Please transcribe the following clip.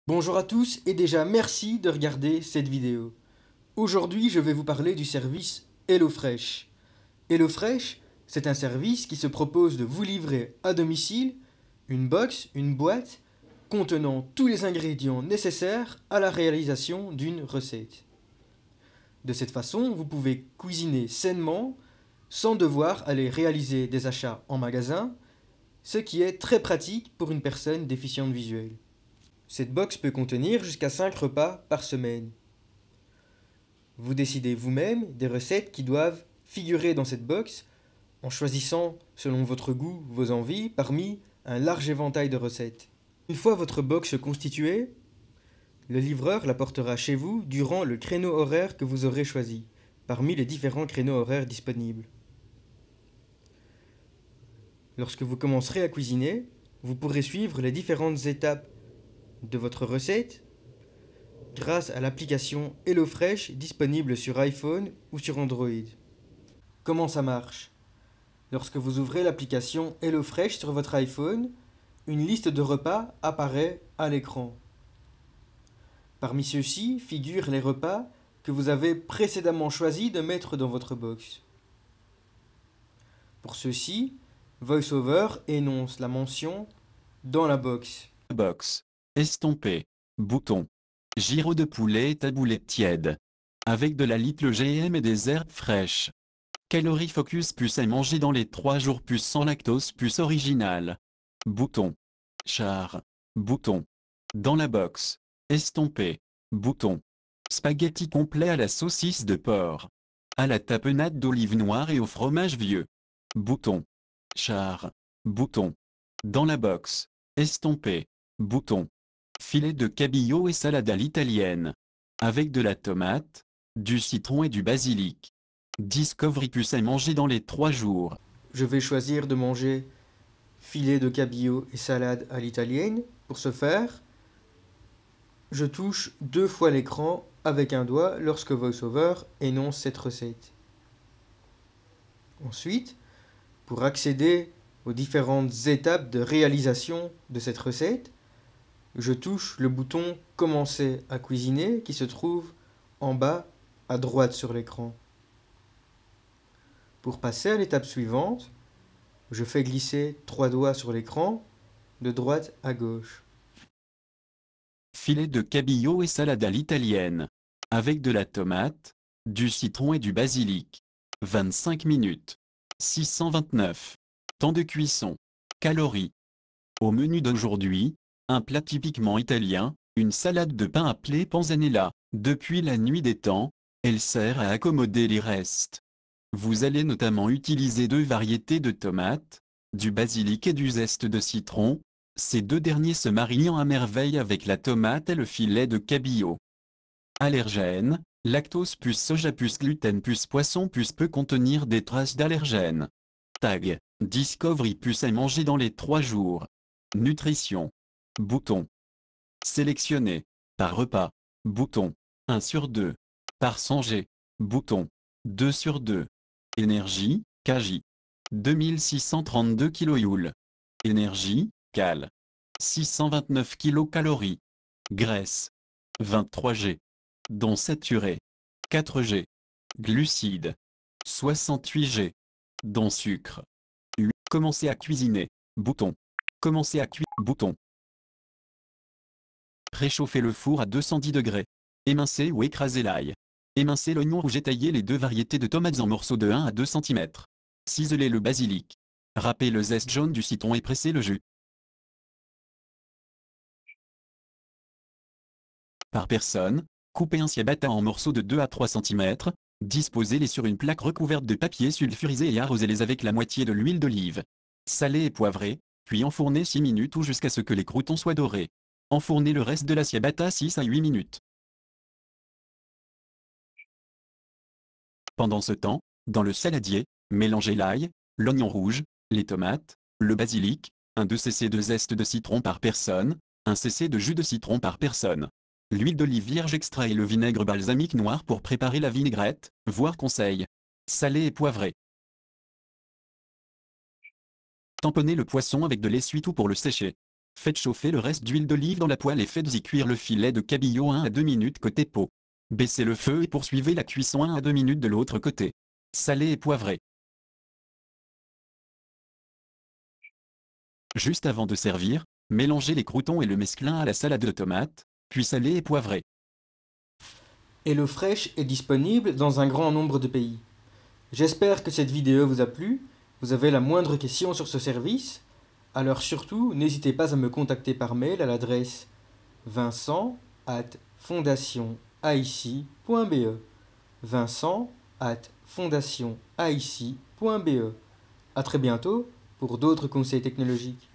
Bonjour à tous et déjà merci de regarder cette vidéo. Aujourd'hui, je vais vous parler du service HelloFresh. HelloFresh, c'est un service qui se propose de vous livrer à domicile une box, une boîte contenant tous les ingrédients nécessaires à la réalisation d'une recette. De cette façon, vous pouvez cuisiner sainement sans devoir aller réaliser des achats en magasin, ce qui est très pratique pour une personne déficiente visuelle. Cette box peut contenir jusqu'à 5 repas par semaine. Vous décidez vous-même des recettes qui doivent figurer dans cette box en choisissant, selon votre goût, vos envies, parmi un large éventail de recettes. Une fois votre box constituée, le livreur la portera chez vous durant le créneau horaire que vous aurez choisi, parmi les différents créneaux horaires disponibles. Lorsque vous commencerez à cuisiner, vous pourrez suivre les différentes étapes de votre recette grâce à l'application HelloFresh disponible sur iPhone ou sur Android. Comment ça marche? Lorsque vous ouvrez l'application HelloFresh sur votre iPhone, une liste de repas apparaît à l'écran. Parmi ceux-ci figurent les repas que vous avez précédemment choisi de mettre dans votre box. Pour ceux-ci, VoiceOver énonce la mention dans la box. Box. Estompé. Bouton. Gyro de poulet et taboulette tiède. Avec de la Little GM et des herbes fraîches. Calories Focus plus à manger dans les 3 jours plus sans lactose plus original. Bouton. Char. Bouton. Dans la box. Estompé. Bouton. Spaghetti complet à la saucisse de porc. À la tapenade d'olive noire et au fromage vieux. Bouton. Char. Bouton. Dans la box. Estompé. Bouton. Filet de cabillaud et salade à l'italienne. Avec de la tomate, du citron et du basilic. Discovery plus à manger dans les 3 jours. Je vais choisir de manger filet de cabillaud et salade à l'italienne. Pour ce faire, je touche 2 fois l'écran avec un doigt lorsque VoiceOver énonce cette recette. Ensuite, pour accéder aux différentes étapes de réalisation de cette recette, je touche le bouton Commencer à cuisiner qui se trouve en bas à droite sur l'écran. Pour passer à l'étape suivante, je fais glisser 3 doigts sur l'écran de droite à gauche. Filet de cabillaud et salade à l'italienne. Avec de la tomate, du citron et du basilic. 25 minutes. 629. Temps de cuisson. Calories. Au menu d'aujourd'hui, un plat typiquement italien, une salade de pain appelée panzanella. Depuis la nuit des temps, elle sert à accommoder les restes. Vous allez notamment utiliser 2 variétés de tomates, du basilic et du zeste de citron, ces 2 derniers se mariant à merveille avec la tomate et le filet de cabillaud. Allergènes, lactose plus soja plus gluten plus poisson plus peut contenir des traces d'allergènes. Tag, Discovery plus à manger dans les 3 jours. Nutrition. Bouton. Sélectionner. Par repas. Bouton. 1 sur 2. Par sangé. Bouton. 2 sur 2. Énergie, kJ. 2632 kJ. Énergie, cal. 629 kcal. Graisse. 23 G. Dont saturé. 4 G. Glucides. 68 G. Dont sucre. Commencer à cuisiner. Bouton. Commencer à cuire. Bouton. Préchauffer le four à 210 degrés. Émincer ou écraser l'ail. Émincer l'oignon rouge et tailler les 2 variétés de tomates en morceaux de 1 à 2 cm. Ciseler le basilic. Râper le zeste jaune du citron et presser le jus. Par personne, coupez un ciabatta en morceaux de 2 à 3 cm, disposez-les sur une plaque recouverte de papier sulfurisé et arrosez-les avec la moitié de l'huile d'olive. Salez et poivrez, puis enfournez 6 minutes ou jusqu'à ce que les croûtons soient dorés. Enfournez le reste de la ciabatta 6 à 8 minutes. Pendant ce temps, dans le saladier, mélangez l'ail, l'oignon rouge, les tomates, le basilic, un 2 cc de zeste de citron par personne, 1 cc de jus de citron par personne. L'huile d'olive vierge extra et le vinaigre balsamique noir pour préparer la vinaigrette, voir conseil. Salé et poivré. Tamponnez le poisson avec de l'essuie-tout pour le sécher. Faites chauffer le reste d'huile d'olive dans la poêle et faites-y cuire le filet de cabillaud 1 à 2 minutes côté peau. Baissez le feu et poursuivez la cuisson 1 à 2 minutes de l'autre côté. Salé et poivré. Juste avant de servir, mélangez les croûtons et le mesclin à la salade de tomates, puis salé et poivré. HelloFresh est disponible dans un grand nombre de pays. J'espère que cette vidéo vous a plu. Vous avez la moindre question sur ce service? Alors surtout, n'hésitez pas à me contacter par mail à l'adresse vincent@fondationaici.be. vincent@fondationaici.be. À très bientôt pour d'autres conseils technologiques.